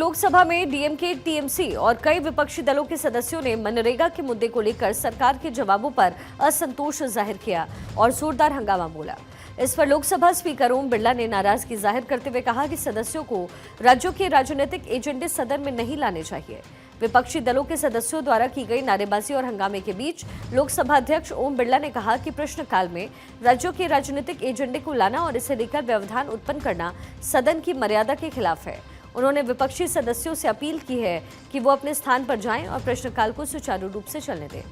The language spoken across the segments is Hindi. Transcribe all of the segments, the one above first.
लोकसभा में डीएमके, टीएमसी और कई विपक्षी दलों के सदस्यों ने मनरेगा के मुद्दे को लेकर सरकार के जवाबों पर असंतोष जाहिर किया और जोरदार हंगामा बोला। इस पर लोकसभा स्पीकर ओम बिरला ने नाराजगी जाहिर करते हुए कहा कि सदस्यों को राज्यों के राजनीतिक एजेंडे सदन में नहीं लाने चाहिए। विपक्षी दलों के सदस्यों द्वारा की गई नारेबाजी और हंगामे के बीच लोकसभा अध्यक्ष ओम बिरला ने कहा कि प्रश्नकाल में राज्यों के राजनीतिक एजेंडे को लाना और इसे लेकर व्यवधान उत्पन्न करना सदन की मर्यादा के खिलाफ है। उन्होंने विपक्षी सदस्यों से अपील की है कि वो अपने स्थान पर जाएं और प्रश्नकाल को सुचारू रूप से चलने दें।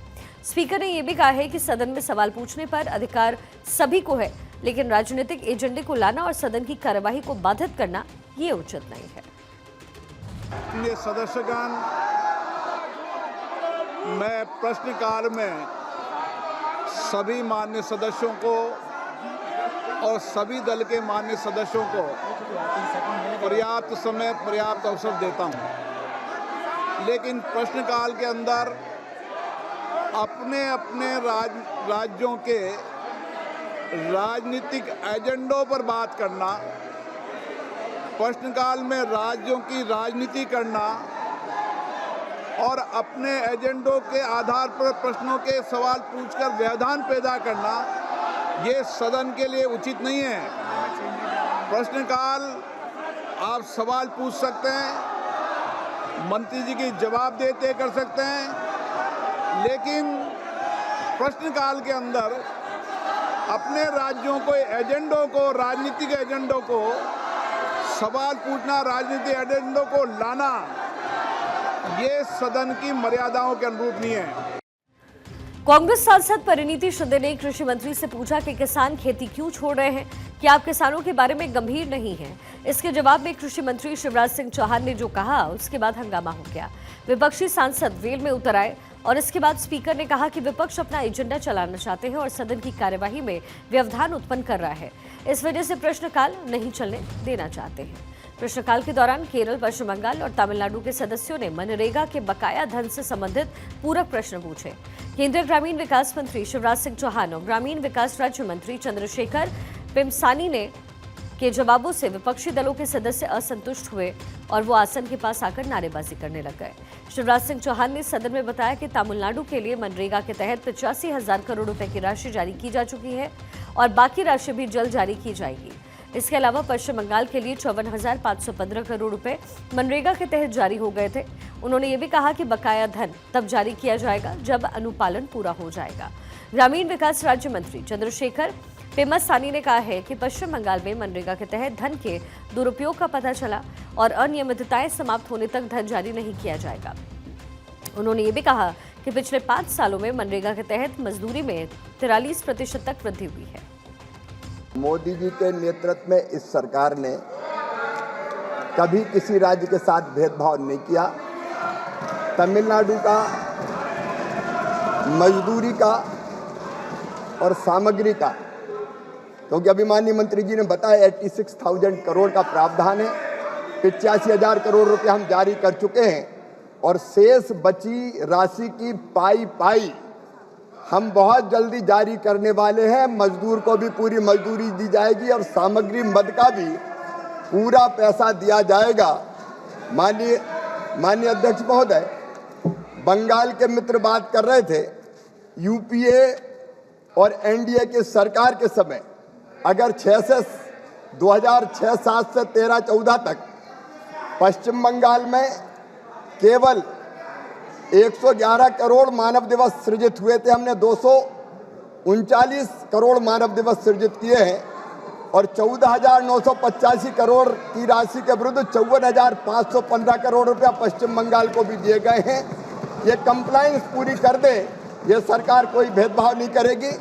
स्पीकर ने यह भी कहा है कि सदन में सवाल पूछने पर अधिकार सभी को है, लेकिन राजनीतिक एजेंडे को लाना और सदन की कार्यवाही को बाधित करना ये उचित नहीं है। ये सदस्यगण, मैं प्रश्नकाल में सभी मान्य सदस्यों को और सभी दल के मान्य सदस्यों को पर्याप्त समय, पर्याप्त अवसर देता हूं, लेकिन प्रश्नकाल के अंदर अपने अपने राज्यों के राजनीतिक एजेंडों पर बात करना, प्रश्नकाल में राज्यों की राजनीति करना और अपने एजेंडों के आधार पर प्रश्नों के सवाल पूछकर व्यवधान पैदा करना, ये सदन के लिए उचित नहीं है। प्रश्नकाल आप सवाल पूछ सकते हैं, मंत्री जी की जवाब देते कर सकते हैं, लेकिन प्रश्नकाल के अंदर अपने राज्यों को एजेंडों को, राजनीतिक एजेंडों को सवाल पूछना, राजनीतिक एजेंडों को लाना, ये सदन की मर्यादाओं के अनुरूप नहीं है। कांग्रेस सांसद परिणीति शिंदे ने कृषि मंत्री से पूछा कि किसान खेती क्यों छोड़ रहे हैं, कि आप किसानों के बारे में गंभीर नहीं हैं। इसके जवाब में कृषि मंत्री शिवराज सिंह चौहान ने जो कहा, उसके बाद हंगामा हो गया। विपक्षी सांसद वेल में उतर आए और इसके बाद स्पीकर ने कहा कि विपक्ष अपना एजेंडा चलाना चाहते हैं और सदन की कार्यवाही में व्यवधान उत्पन्न कर रहा है, इस वजह से प्रश्नकाल नहीं चलने देना चाहते हैं। प्रश्नकाल के दौरान केरल, पश्चिम बंगाल और तमिलनाडु के सदस्यों ने मनरेगा के बकाया धन से संबंधित पूरक प्रश्न पूछे। केंद्रीय ग्रामीण विकास मंत्री शिवराज सिंह चौहान और ग्रामीण विकास राज्य मंत्री चंद्रशेखर पेमसानी ने के जवाबों से विपक्षी दलों के सदस्य असंतुष्ट हुए और वो आसन के पास आकर नारेबाजी करने लग गए। शिवराज सिंह चौहान ने सदन में बताया कि तमिलनाडु के लिए मनरेगा के तहत 85,000 करोड़ रुपए की राशि जारी की जा चुकी है और बाकी राशि भी जल्द जारी की जाएगी। इसके अलावा पश्चिम बंगाल के लिए 54,515 करोड़ रुपए मनरेगा के तहत जारी हो गए थे। उन्होंने ये भी कहा कि बकाया धन तब जारी किया जाएगा जब अनुपालन पूरा हो जाएगा। ग्रामीण विकास राज्य मंत्री चंद्रशेखर पेमसानी ने कहा है कि पश्चिम बंगाल में मनरेगा के तहत धन के दुरुपयोग का पता चला और अनियमितताएं समाप्त होने तक धन जारी नहीं किया जाएगा। उन्होंने ये भी कहा कि पिछले 5 सालों में मनरेगा के तहत मजदूरी में 43% तक वृद्धि हुई है। मोदी जी के नेतृत्व में इस सरकार ने कभी किसी राज्य के साथ भेदभाव नहीं किया। तमिलनाडु का मजदूरी का और सामग्री का, क्योंकि अभी माननीय मंत्री जी ने बताया 86,000 करोड़ का प्रावधान है, 85,000 करोड़ रुपए हम जारी कर चुके हैं और शेष बची राशि की पाई हम बहुत जल्दी जारी करने वाले हैं। मजदूर को भी पूरी मजदूरी दी जाएगी और सामग्री मद का भी पूरा पैसा दिया जाएगा। माननीय अध्यक्ष महोदय, बंगाल के मित्र बात कर रहे थे, यूपीए और एनडीए की सरकार के समय अगर 2006-7 से 13-14 तक पश्चिम बंगाल में केवल 111 करोड़ मानव दिवस सृजित हुए थे, हमने 239 करोड़ मानव दिवस सृजित किए हैं और 14,985 करोड़ की राशि के विरुद्ध 54,515 करोड़ रुपया पश्चिम बंगाल को भी दिए गए हैं। ये कंप्लायंस पूरी कर दे, ये सरकार कोई भेदभाव नहीं करेगी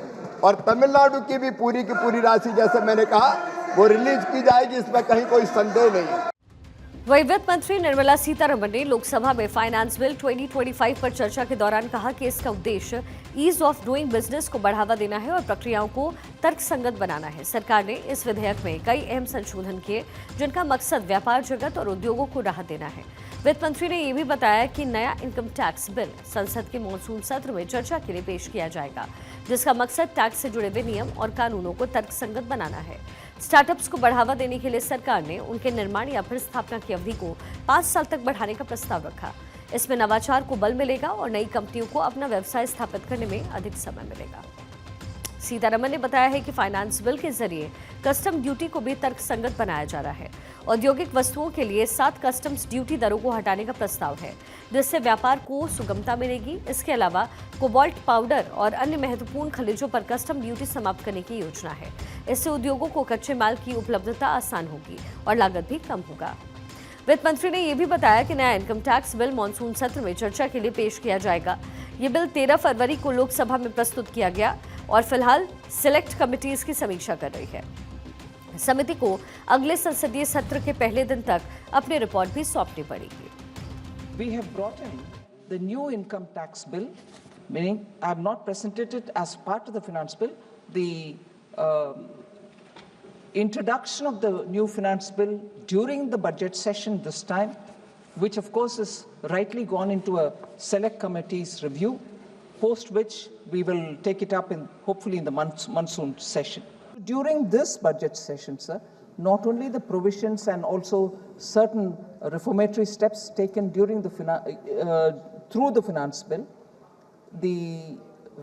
और तमिलनाडु की भी पूरी की पूरी राशि, जैसे मैंने कहा, वो रिलीज की जाएगी, इसमें कहीं कोई संदेह नहीं है। वही वित्त मंत्री निर्मला सीतारमण ने लोकसभा में फाइनेंस बिल 2025 पर चर्चा के दौरान कहा कि इसका उद्देश्य ईज ऑफ डूइंग बिजनेस को बढ़ावा देना है और प्रक्रियाओं को तर्कसंगत बनाना है। सरकार ने इस विधेयक में कई अहम संशोधन किए जिनका मकसद व्यापार जगत और उद्योगों को राहत देना है। वित्त मंत्री ने यह भी बताया कि नया इनकम टैक्स बिल संसद के मॉनसून सत्र में चर्चा के लिए पेश किया जाएगा, जिसका मकसद टैक्स से जुड़े हुए नियम और कानूनों को तर्कसंगत बनाना है। स्टार्टअप्स को बढ़ावा देने के लिए सरकार ने उनके निर्माण या फिर स्थापना की अवधि को 5 साल तक बढ़ाने का प्रस्ताव रखा। इसमें नवाचार को बल मिलेगा और नई कंपनियों को अपना व्यवसाय स्थापित करने में अधिक समय मिलेगा। सीतारमण ने बताया है कि फाइनेंस बिल के जरिए कस्टम ड्यूटी को भी तर्कसंगत बनाया जा रहा है। औद्योगिक वस्तुओं के लिए 7 कस्टम्स ड्यूटी दरों को हटाने का प्रस्ताव है, जिससे व्यापार को सुगमता मिलेगी। इसके अलावा कोबाल्ट पाउडर और अन्य महत्वपूर्ण खनिजों पर कस्टम ड्यूटी समाप्त करने की योजना है। इससे उद्योगों को कच्चे माल की उपलब्धता आसान होगी और लागत भी कम होगा। वित्त मंत्री ने यह भी बताया कि नया इनकम टैक्स बिल मॉनसून सत्र में चर्चा के लिए पेश किया जाएगा। ये बिल 13 फरवरी को लोकसभा में प्रस्तुत किया गया और फिलहाल सिलेक्ट कमिटी इसकी समीक्षा कर रही है। समिति को अगले संसदीय सत्र के पहले दिन तक अपनी रिपोर्ट भी सौंपनी पड़ेगी। We have brought in the new income tax bill, meaning I have not presented it as part of the finance bill. The introduction of the new finance bill during the budget session this time, which of course is rightly gone into a select committee's review, post which we will take it up in hopefully in the monsoon session. During this budget session, sir, not only the provisions and also certain reformatory steps taken during the through the finance bill, the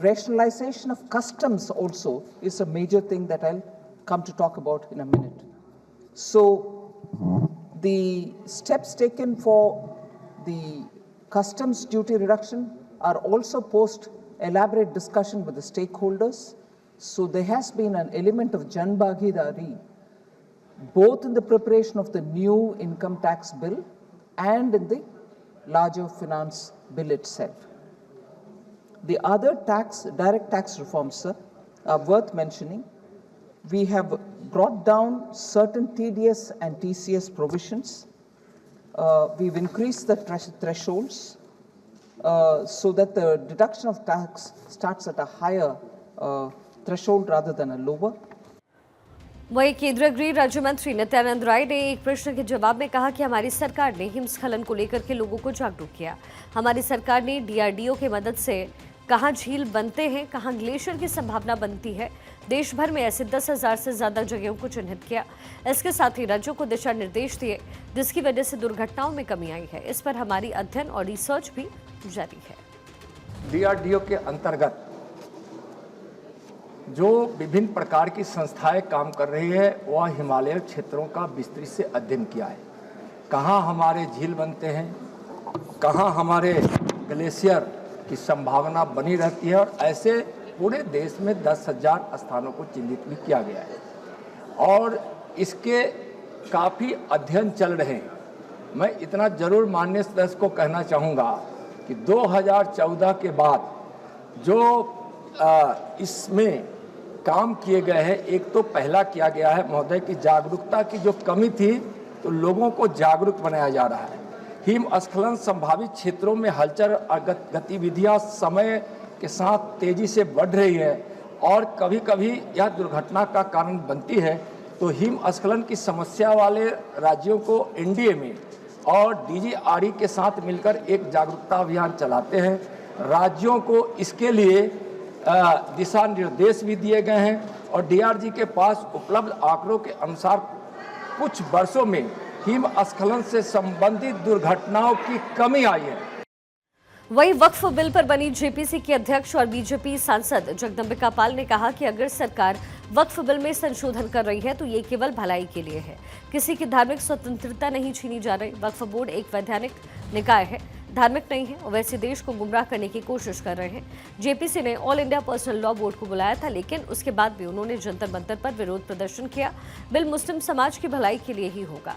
rationalization of customs also is a major thing that I'll come to talk about in a minute. So the steps taken for the customs duty reduction are also post elaborate discussion with the stakeholders. So there has been an element of Jan Bhagidari both in the preparation of the new income tax bill and in the larger finance bill itself. The other direct tax reforms, sir, are worth mentioning. We have brought down certain TDS and TCS provisions. We've increased the thresholds so that the deduction of tax starts at a higher threshold rather than a lower. वहीं केंद्रीय गृह राज्य मंत्री नित्यानंद राय ने एक प्रश्न के जवाब में कहा कि हमारी सरकार ने हिमस्खलन को लेकर के लोगों को जागरूक किया। हमारी सरकार ने DRDO की मदद से कहां झील बनते हैं, कहां ग्लेशियर की संभावना बनती है, देश भर में ऐसे 10,000 से ज्यादा जगहों को चिन्हित किया। इसके साथ ही राज्यों को दिशा निर्देश दिए, जिसकी वजह से दुर्घटनाओं में कमी आई है। इस पर हमारी अध्ययन और रिसर्च भी जारी है। DRDO के अंतर्गत जो विभिन्न प्रकार की संस्थाएं काम कर रही है, वह हिमालय क्षेत्रों का विस्तृत से अध्ययन किया है। कहाँ हमारे झील बनते हैं, कहाँ हमारे ग्लेशियर की संभावना बनी रहती है, और ऐसे पूरे देश में 10,000 स्थानों को चिन्हित भी किया गया है और इसके काफ़ी अध्ययन चल रहे हैं। मैं इतना जरूर माननीय सदस्य को कहना चाहूँगा कि 2014 के बाद जो इसमें काम किए गए हैं, एक तो पहला किया गया है महोदय की जागरूकता की जो कमी थी, तो लोगों को जागरूक बनाया जा रहा है। हिमस्खलन संभावित क्षेत्रों में हलचल गतिविधियां समय के साथ तेजी से बढ़ रही है और कभी कभी यह दुर्घटना का कारण बनती है। तो हिमस्खलन की समस्या वाले राज्यों को NDA में और DGRE के साथ मिलकर एक जागरूकता अभियान चलाते हैं। राज्यों को इसके लिए दिशा निर्देश भी दिए गए हैं और DRG के पास उपलब्ध आंकड़ों के अनुसार कुछ वर्षों में हिमस्खलन से संबंधित दुर्घटनाओं की कमी आई है। वहीं वक्फ बिल पर बनी JPC के अध्यक्ष और BJP सांसद जगदम्बिका पाल ने कहा कि अगर सरकार वक्फ बिल में संशोधन कर रही है तो ये केवल भलाई के लिए है, किसी की धार्मिक स्वतंत्रता नहीं छीनी जा रही। वक्फ बोर्ड एक वैधानिक निकाय है, धार्मिक नहीं है और वैसे देश को गुमराह करने की कोशिश कर रहे हैं। JPC ने all India personal law board को बुलाया था, लेकिन उसके बाद भी उन्होंने जंतर मंतर पर विरोध प्रदर्शन किया। बिल मुस्लिम समाज की भलाई के लिए ही होगा।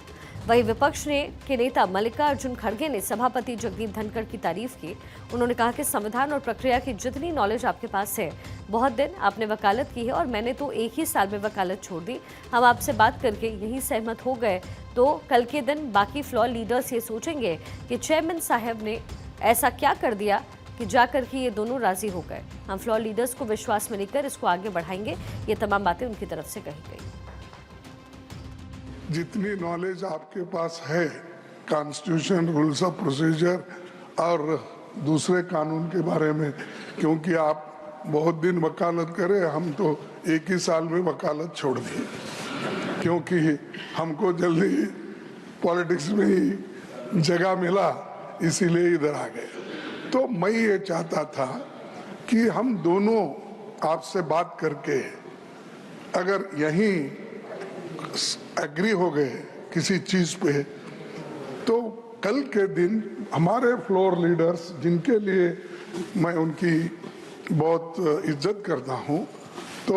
वहीं विपक्ष के नेता मल्लिकार्जुन खड़गे ने सभापति जगदीप धनखड़ की तारीफ की। उन्होंने कहा कि संविधान और प्रक्रिया की जितनी नॉलेज आपके पास है, बहुत दिन आपने वकालत की है और मैंने तो एक ही साल में वकालत छोड़ दी। हम आपसे बात करके यही सहमत हो गए तो कल के दिन बाकी फ्लोर लीडर्स ये सोचेंगे कि चेयरमैन साहब ने ऐसा क्या कर दिया कि जाकर के ये दोनों राजी हो गए। हम फ्लोर लीडर्स को विश्वास में लेकर इसको आगे बढ़ाएंगे। ये तमाम बातें उनकी तरफ से कही गई। जितनी नॉलेज आपके पास है कॉन्स्टिट्यूशन, रूल्स ऑफ प्रोसीजर और दूसरे कानून के बारे में, क्योंकि आप बहुत दिन वकालत करे, हम तो एक ही साल में वकालत छोड़ दी। क्योंकि हमको जल्दी पॉलिटिक्स में ही जगह मिला, इसीलिए इधर आ गए। तो मैं ये चाहता था कि हम दोनों आपसे बात करके अगर यहीं एग्री हो गए किसी चीज पे, तो कल के दिन हमारे फ्लोर लीडर्स, जिनके लिए मैं उनकी बहुत इज्जत करता हूं, तो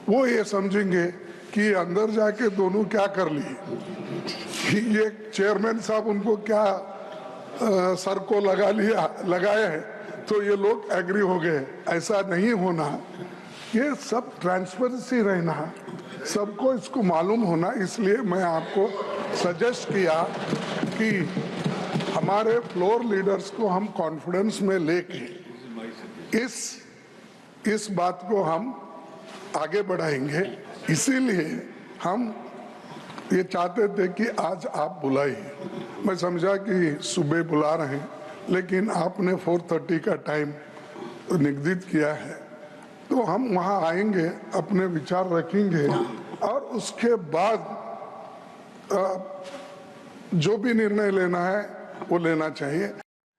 वो ये समझेंगे कि अंदर जाके दोनों क्या कर लिए, कि ये चेयरमैन साहब उनको क्या सर को लगाए हैं, तो ये लोग एग्री हो गए। ऐसा नहीं होना, ये सब ट्रांसपेरेंसी रहना, सबको इसको मालूम होना। इसलिए मैं आपको सजेस्ट किया कि हमारे फ्लोर लीडर्स को हम कॉन्फिडेंस में लेके इस बात को हम आगे बढ़ाएंगे। इसीलिए हम ये चाहते थे कि आज आप बुलाइए। मैं समझा कि सुबह बुला रहे हैं, लेकिन आपने 4:30 का टाइम निर्धारित किया है, तो हम वहाँ आएंगे, अपने विचार रखेंगे और उसके बाद जो भी निर्णय लेना है वो लेना चाहिए।